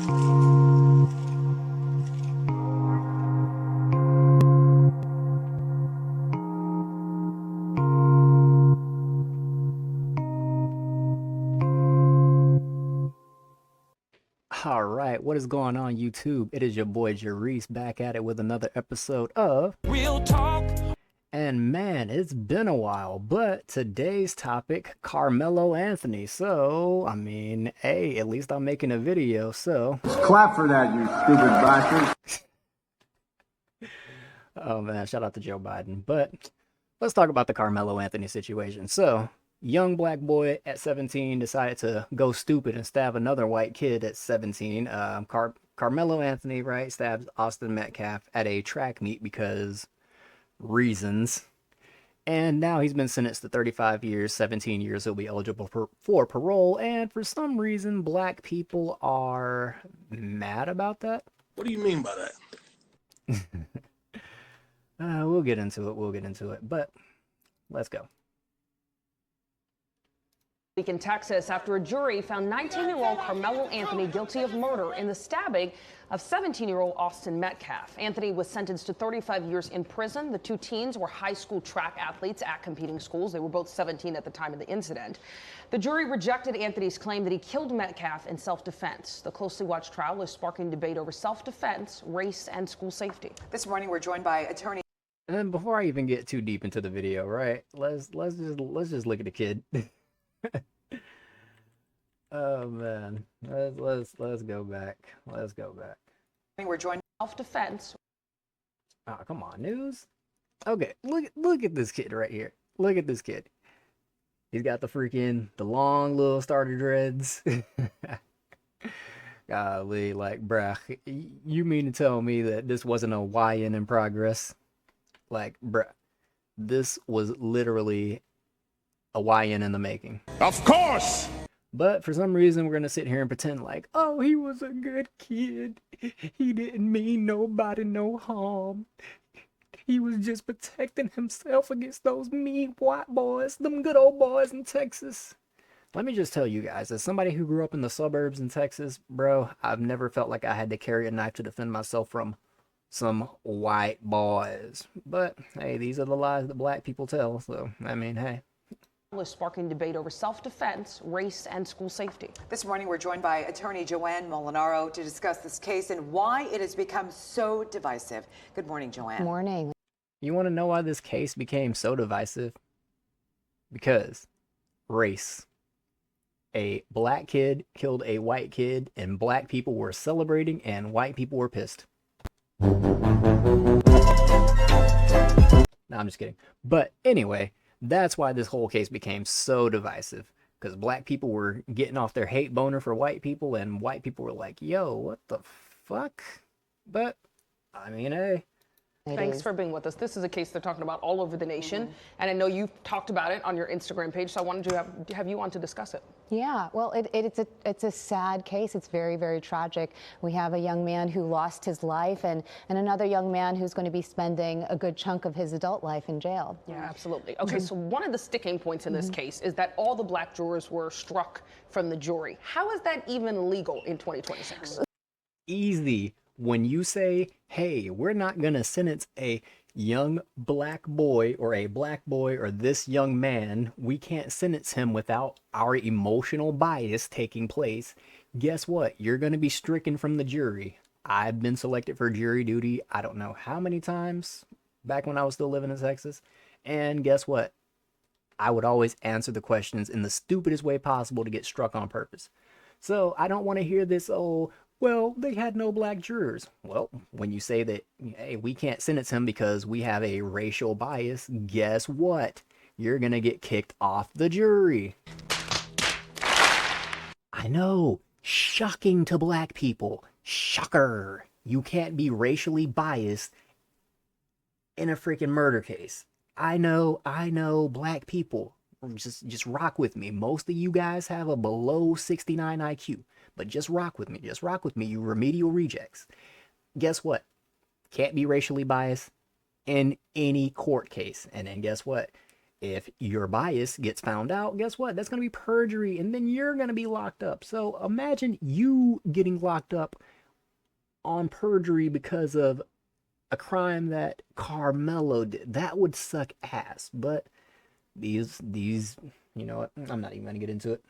All right, what is going on, YouTube? It is your boy Jerice back at it with another episode of Real Talk. And man, it's been a while, but today's topic, Karmelo Anthony. So, I mean, hey, at least I'm making a video, so. Clap for that, you stupid bastard. Oh man, shout out to Joe Biden. But let's talk about the Karmelo Anthony situation. So, young black boy at 17 decided to go stupid and stab another white kid at 17. Karmelo Anthony, right, stabs Austin Metcalf at a track meet because reasons. And now he's been sentenced to 35 years, 17 years. He'll be eligible for parole. And for some reason, black people are mad about that. What do you mean by that? We'll get into it. But let's go. Week in Texas after a jury found 19-year-old Karmelo Anthony guilty of murder in the stabbing of 17-year-old Austin Metcalf. Anthony was sentenced to 35 years in prison. The two teens were high school track athletes at competing schools. They were both 17 at the time of the incident. The jury rejected Anthony's claim that he killed Metcalf in self-defense. The closely watched trial is sparking debate over self-defense, race, and school safety. This morning we're joined by attorney. And then before I even get too deep into the video, right? Let's just look at the kid. Oh man, let's go back. We're joined self-defense. Oh, come on, news. Okay, look at this kid right here. Look at this kid. He's got the long little starter dreads. Golly, like, bruh, you mean to tell me that this wasn't a YN in progress? Like, bruh, this was literally a YN in the making. Of course! But for some reason, we're going to sit here and pretend like, oh, he was a good kid. He didn't mean nobody no harm. He was just protecting himself against those mean white boys, them good old boys in Texas. Let me just tell you guys, as somebody who grew up in the suburbs in Texas, bro, I've never felt like I had to carry a knife to defend myself from some white boys. But, hey, these are the lies that black people tell. So, I mean, hey. Is sparking debate over self-defense, race, and school safety. This morning we're joined by attorney Joanne Molinaro to discuss this case and why it has become so divisive. Good morning, Joanne. Good morning. You want to know why this case became so divisive? Because race. A black kid killed a white kid, and black people were celebrating, and white people were pissed. No, I'm just kidding. But anyway, that's why this whole case became so divisive. Because black people were getting off their hate boner for white people, and white people were like, yo, what the fuck? But, I mean, hey. Thanks for being with us. This is a case they're talking about all over the nation. And I know you've talked about it on your Instagram page, so I wanted to have you on to discuss it. Yeah, well, it's a sad case. It's very, very tragic. We have a young man who lost his life and another young man who's going to be spending a good chunk of his adult life in jail. Yeah, absolutely. Okay, so one of the sticking points in this case is that all the black jurors were struck from the jury. How is that even legal in 2026? Easy. When you say, hey, we're not going to sentence a young black boy or this young man, we can't sentence him without our emotional bias taking place. Guess what? You're going to be stricken from the jury. I've been selected for jury duty, I don't know how many times back when I was still living in Texas. And guess what? I would always answer the questions in the stupidest way possible to get struck on purpose. So I don't want to hear this, oh, well, they had no black jurors. Well, when you say that, hey, we can't sentence him because we have a racial bias, guess what? You're going to get kicked off the jury. I know. Shocking to black people. Shocker. You can't be racially biased in a freaking murder case. I know, black people. Just rock with me. Most of you guys have a below 69 IQ. But just rock with me, you remedial rejects. Guess what? Can't be racially biased in any court case. And then guess what? If your bias gets found out, guess what? That's going to be perjury, and then you're going to be locked up. So imagine you getting locked up on perjury because of a crime that Carmelo did. That would suck ass. But these, you know what? I'm not even going to get into it.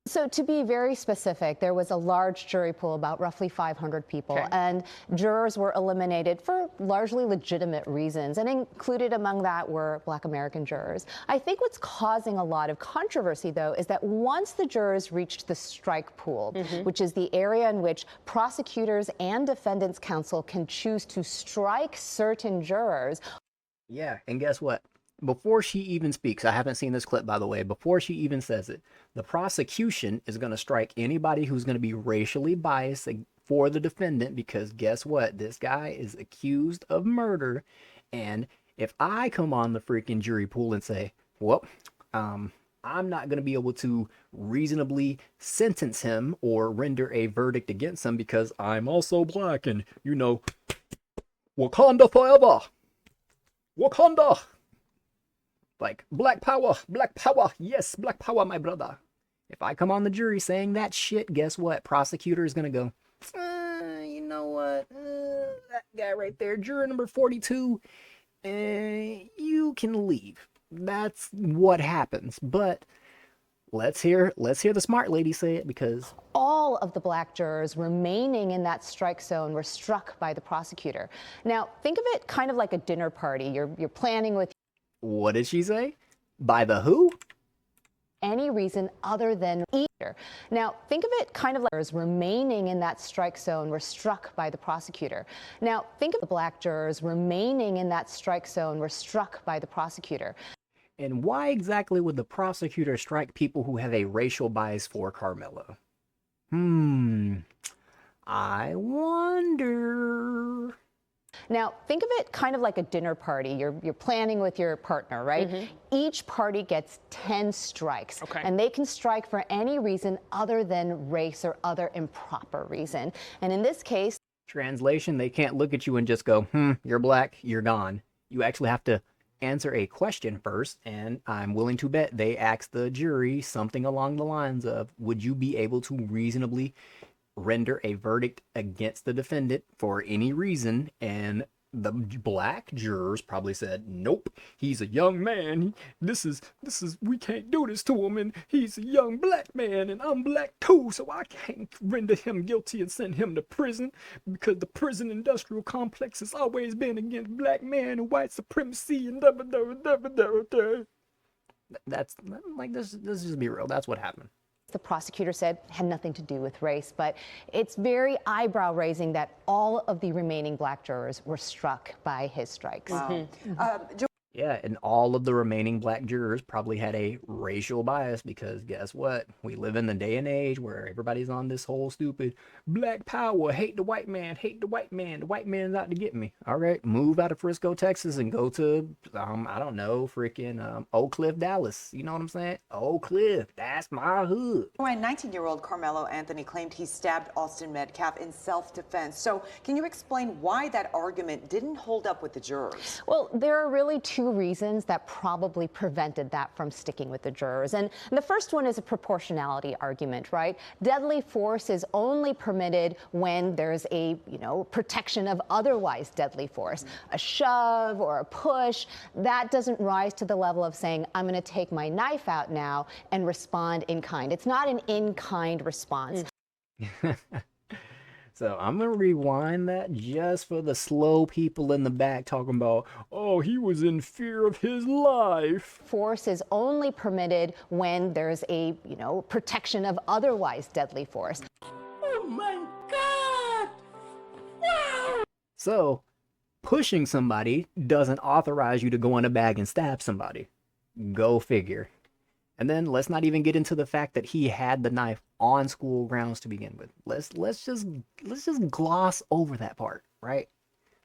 So to be very specific, there was a large jury pool, about roughly 500 people, and jurors were eliminated for largely legitimate reasons, and included among that were Black American jurors. I think what's causing a lot of controversy, though, is that once the jurors reached the strike pool, which is the area in which prosecutors and defendants counsel can choose to strike certain jurors. Yeah, and guess what? Before she even speaks, I haven't seen this clip, by the way, before she even says it, the prosecution is going to strike anybody who's going to be racially biased for the defendant, because guess what? This guy is accused of murder. And if I come on the freaking jury pool and say, well, I'm not going to be able to reasonably sentence him or render a verdict against him because I'm also black and, you know, Wakanda forever. Wakanda. Like, black power, yes, black power, my brother. If I come on the jury saying that shit, guess what? Prosecutor is going to go, you know what? That guy right there, juror number 42, you can leave. That's what happens. But let's hear the smart lady say it, because all of the black jurors remaining in that strike zone were struck by the prosecutor. Now, think of it kind of like a dinner party. You're planning with what did she say? By the who? Any reason other than either. Now, think of it kind of like jurors remaining in that strike zone were struck by the prosecutor. Now, think of the black jurors remaining in that strike zone were struck by the prosecutor. And why exactly would the prosecutor strike people who have a racial bias for Carmelo? I wonder. Now, think of it kind of like a dinner party. You're planning with your partner, right? Each party gets 10 strikes, and they can strike for any reason other than race or other improper reason. And in this case, translation, they can't look at you and just go, you're black, you're gone. You actually have to answer a question first, and I'm willing to bet they asked the jury something along the lines of, would you be able to reasonably render a verdict against the defendant for any reason? And the black jurors probably said, nope, he's a young man, this is we can't do this to him, and he's a young black man and I'm black too, so I can't render him guilty and send him to prison, because the prison industrial complex has always been against black man and white supremacy and that's like, this just be real, that's what happened. the prosecutor said had nothing to do with race, but it's very eyebrow-raising that all of the remaining black jurors were struck by his strikes. Wow. Yeah, and all of the remaining black jurors probably had a racial bias, because guess what? We live in the day and age where everybody's on this whole stupid black power, hate the white man, the white man's out to get me. All right, move out of Frisco, Texas and go to, I don't know, freaking Oak Cliff, Dallas. You know what I'm saying? Oak Cliff, that's my hood. When 19-year-old Karmelo Anthony claimed he stabbed Austin Metcalf in self-defense. So can you explain why that argument didn't hold up with the jurors? Well, there are really two reasons that probably prevented that from sticking with the jurors. And the first one is a proportionality argument, right? Deadly force is only permitted when there's a, protection of otherwise deadly force. A shove or a push, that doesn't rise to the level of saying, I'm going to take my knife out now and respond in kind. It's not an in-kind response. So I'm going to rewind that just for the slow people in the back talking about, oh, he was in fear of his life. Force is only permitted when there's a, protection of otherwise deadly force. Oh my God! Wow! So pushing somebody doesn't authorize you to go in a bag and stab somebody. Go figure. And then let's not even get into the fact that he had the knife on school grounds to begin with. Let's just gloss over that part, right?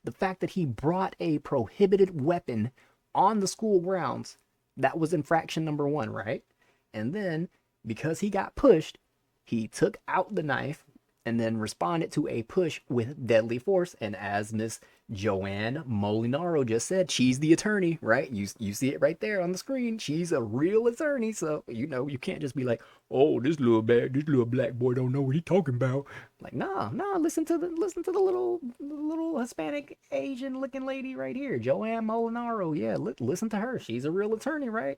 The fact that he brought a prohibited weapon on the school grounds, that was infraction number 1, right? And then because he got pushed, he took out the knife and then responded to a push with deadly force. And as Miss Joanne Molinaro just said, she's the attorney, right? You see it right there on the screen. She's a real attorney, so you can't just be like, oh, this little black boy don't know what he's talking about. Like, nah, listen to the little Hispanic Asian looking lady right here, Joanne Molinaro. Yeah, listen to her. She's a real attorney, right?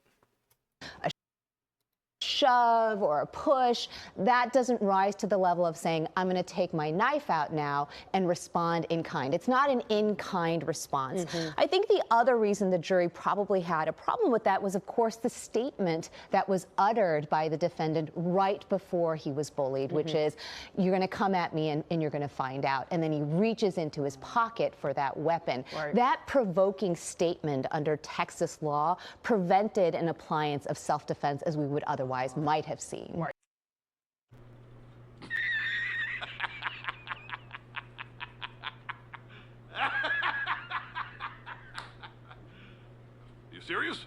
Shove or a push, that doesn't rise to the level of saying, I'm going to take my knife out now and respond in kind. It's not an in-kind response. I think the other reason the jury probably had a problem with that was, of course, the statement that was uttered by the defendant right before he was bullied, which is, you're going to come at me and you're going to find out. And then he reaches into his pocket for that weapon. That provoking statement under Texas law prevented an appliance of self-defense as we would otherwise might have seen. You serious?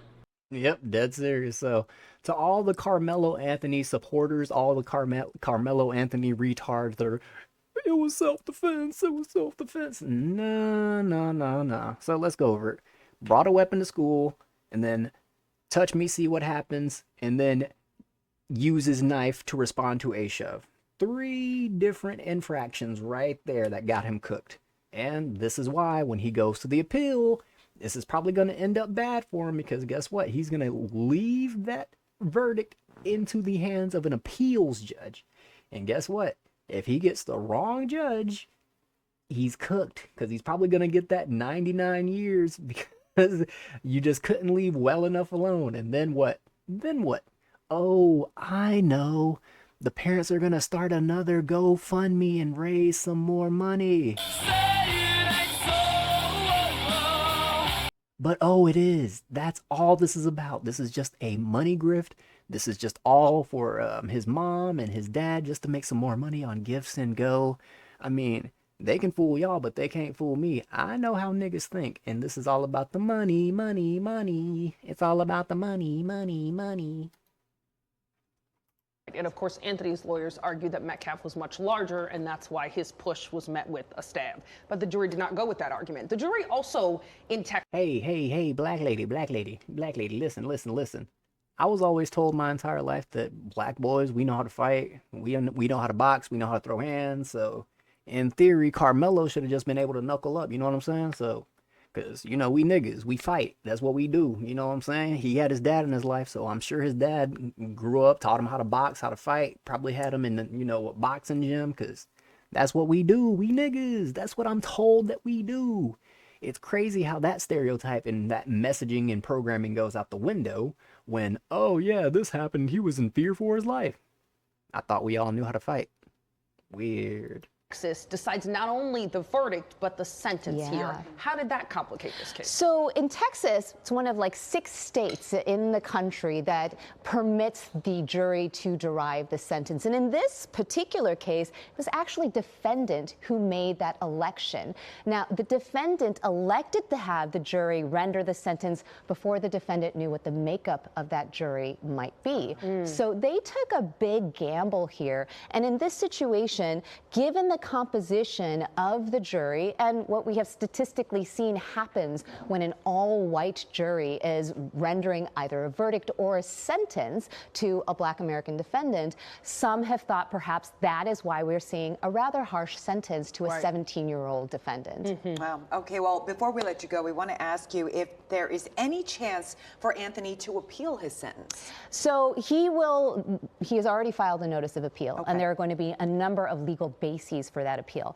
Yep, dead serious. So, to all the Karmelo Anthony supporters, all the Karmelo Anthony retards that are, it was self-defense, it was self-defense. No. So let's go over it. Brought a weapon to school, and then touch me, see what happens, and then use his knife to respond to a shove. 3 different infractions right there that got him cooked. And this is why when he goes to the appeal, this is probably going to end up bad for him, because guess what? He's going to leave that verdict into the hands of an appeals judge. And guess what? If he gets the wrong judge, he's cooked, because he's probably going to get that 99 years because you just couldn't leave well enough alone. And then what? Oh, I know. The parents are going to start another GoFundMe and raise some more money. But oh, it is. That's all this is about. This is just a money grift. This is just all for his mom and his dad just to make some more money on gifts and go. I mean, they can fool y'all, but they can't fool me. I know how niggas think. And this is all about the money, money, money. It's all about the money, money, money. And of course, Anthony's lawyers argued that Metcalf was much larger, and that's why his push was met with a stab. But the jury did not go with that argument. The jury also in Texas. Hey, black lady, listen. I was always told my entire life that black boys, we know how to fight, we know how to box, we know how to throw hands. So in theory, Karmelo should have just been able to knuckle up. You know what I'm saying? So, because, we niggas, we fight. That's what we do. You know what I'm saying? He had his dad in his life, so I'm sure his dad grew up, taught him how to box, how to fight, probably had him in the, boxing gym, because that's what we do. We niggas. That's what I'm told that we do. It's crazy how that stereotype and that messaging and programming goes out the window when, oh yeah, this happened, he was in fear for his life. I thought we all knew how to fight. Weird. Texas decides not only the verdict, but the sentence Yeah. here. How did that complicate this case? So in Texas, it's one of like 6 states in the country that permits the jury to derive the sentence. And in this particular case, it was actually defendant who made that election. Now, the defendant elected to have the jury render the sentence before the defendant knew what the makeup of that jury might be. So they took a big gamble here. And in this situation, given the composition of the jury and what we have statistically seen happens when an all-white jury is rendering either a verdict or a sentence to a black American defendant, some have thought perhaps that is why we're seeing a rather harsh sentence to a 17-year-old defendant. Wow. Okay, well, before we let you go, we want to ask you if there is any chance for Anthony to appeal his sentence. So he has already filed a notice of appeal, and there are going to be a number of legal bases for that appeal.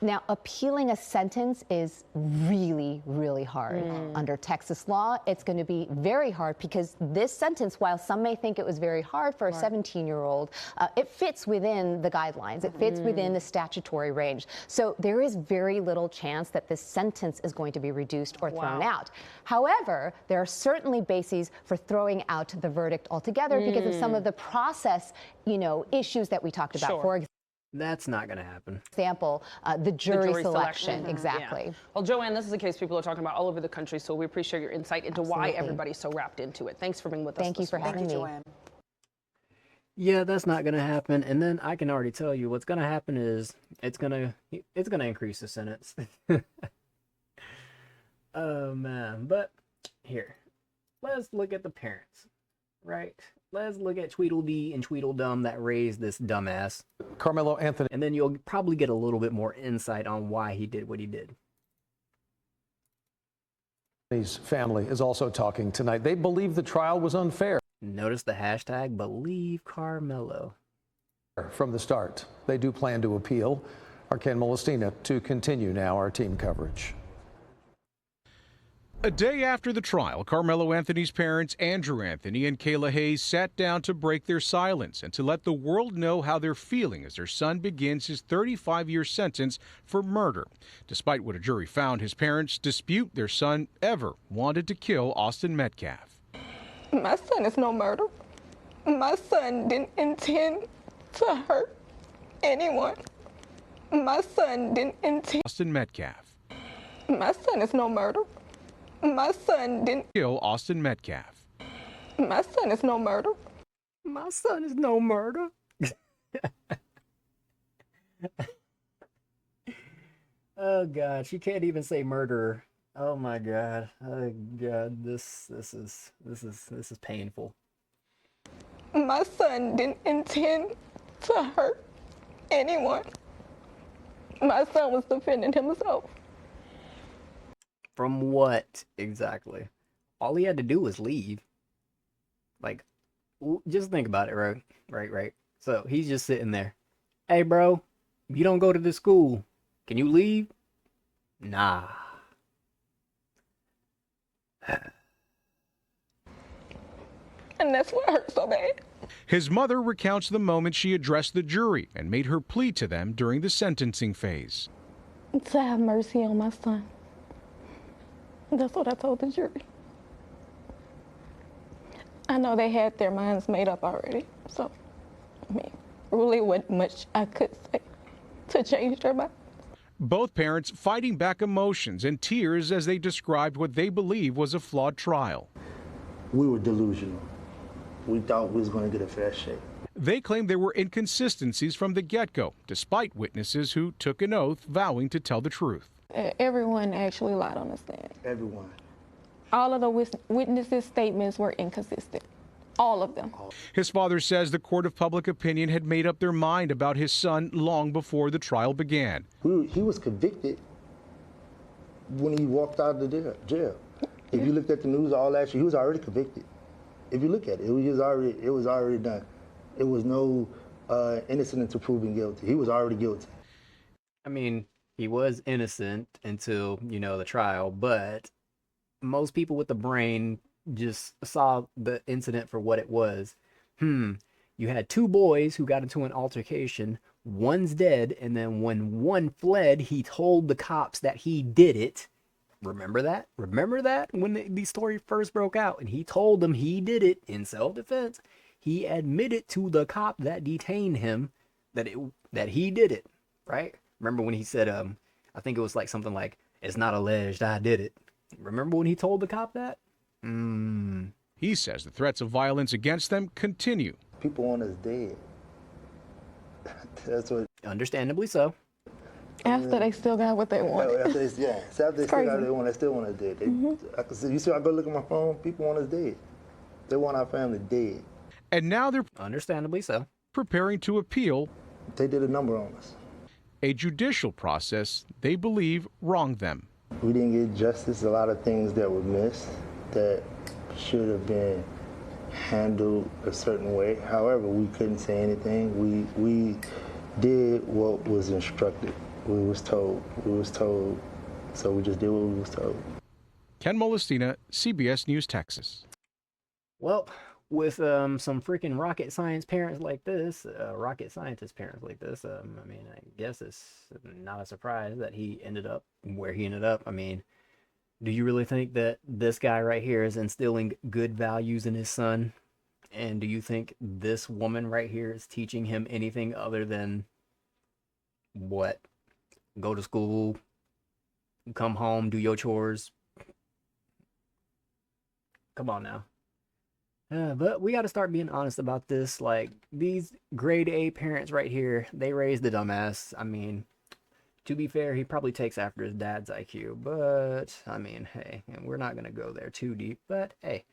Now, appealing a sentence is really, really hard. Under Texas law, it's going to be very hard because this sentence, while some may think it was very hard for a 17-year-old, it fits within the guidelines. It fits within the statutory range. So there is very little chance that this sentence is going to be reduced or thrown out. However, there are certainly bases for throwing out the verdict altogether because of some of the process, issues that we talked about. For That's not going to happen. example, the jury selection. Yeah. Exactly. Well, Joanne, this is a case people are talking about all over the country, so we appreciate your insight into why everybody's so wrapped into it. Thanks for being with us. Thank you for having me. Joanne. yeah, that's not gonna happen. And then I can already tell you what's gonna happen is it's gonna increase the sentence. Oh man, but here, let's look at the parents, right? Let's look at Tweedledee and Tweedledum that raised this dumbass, Karmelo and then you'll probably get a little bit more insight on why he did what he did. Anthony's family is also talking tonight. They believe the trial was unfair Notice the hashtag believe Carmelo. from the start. They do plan to appeal. Our Ken Molestina to continue now our team coverage. A day after the trial, Karmelo Anthony's parents, Andrew Anthony and Kayla Hayes, sat down to break their silence and to let the world know how they're feeling as their son begins his 35-year sentence for murder. Despite what a jury found, his parents dispute their son ever wanted to kill Austin Metcalf. My son is no murder. My son didn't intend to hurt anyone. My son didn't intend. Austin Metcalf. My son is no murder. My son didn't Kill Austin Metcalf. My son is no murder. My son is no murder. Oh God, she can't even say murderer. Oh my God. Oh God, this is painful. My son didn't intend to hurt anyone. My son was defending himself. From what exactly? All he had to do was leave. Like, just think about it, right? Right. So he's just sitting there. Hey, bro, you don't go to this school. Can you leave? Nah. And that's what hurt so bad. His mother recounts the moment she addressed the jury and made her plea to them during the sentencing phase. To have mercy on my son. That's what I told the jury. I know they had their minds made up already, so, I mean, really wasn't much I could say to change their mind. Both parents fighting back emotions and tears as they described what they believe was a flawed trial. We were delusional. We thought we was going to get a fair shake. They claim there were inconsistencies from the get-go, despite witnesses who took an oath vowing to tell the truth. Everyone actually lied on the stand. Everyone. All of the witnesses' statements were inconsistent. All of them. His father says the court of public opinion had made up their mind about his son long before the trial began. He was convicted when he walked out of the jail. If you looked at the news, all that shit, he was already convicted. If you look at it, it was already done. It was no innocent until proven guilty. He was already guilty. I mean, he was innocent until, the trial, but most people with the brain just saw the incident for what it was. You had two boys who got into an altercation. One's dead, and then when one fled, he told the cops that he did it. Remember that? Remember that when the story first broke out, and he told them he did it in self-defense. He admitted to the cop that detained him that he did it, right? Remember when he said, I think it was like something like, "It's not alleged, I did it." Remember when he told the cop that? He says the threats of violence against them continue. People want us dead. That's what. Understandably so. After they still got what they wanted. After they still got what they want, they still want us dead. I can see. You see, I go look at my phone. People want us dead. They want our family dead. And now they're Understandably so. preparing to appeal They did a number on us. a judicial process they believe wronged them. We didn't get justice. A lot of things that were missed that should have been handled a certain way. However, we couldn't say anything. We did what was instructed. We was told. So we just did what we was told. Ken Molestina, CBS News, Texas. Well, with some freaking rocket scientist parents like this, I mean, I guess it's not a surprise that he ended up where he ended up. I mean, do you really think that this guy right here is instilling good values in his son? And do you think this woman right here is teaching him anything other than what? Go to school, come home, do your chores. Come on now. But we got to start being honest about this. Like, these grade A parents right here, they raised the dumbass. I mean, to be fair, he probably takes after his dad's IQ. But, I mean, hey, we're not going to go there too deep. But, hey,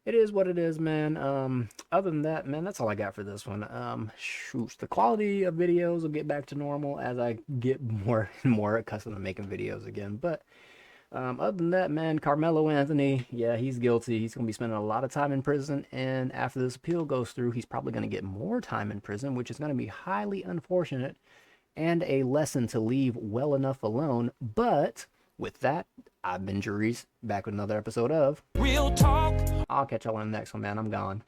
it is what it is, man. Other than that, man, that's all I got for this one. Shoot, the quality of videos will get back to normal as I get more and more accustomed to making videos again. But, other than that, man, Karmelo Anthony, yeah, he's guilty. He's going to be spending a lot of time in prison. And after this appeal goes through, he's probably going to get more time in prison, which is going to be highly unfortunate and a lesson to leave well enough alone. But with that, I've been Juries, back with another episode of Real Talk. I'll catch y'all on the next one, man. I'm gone.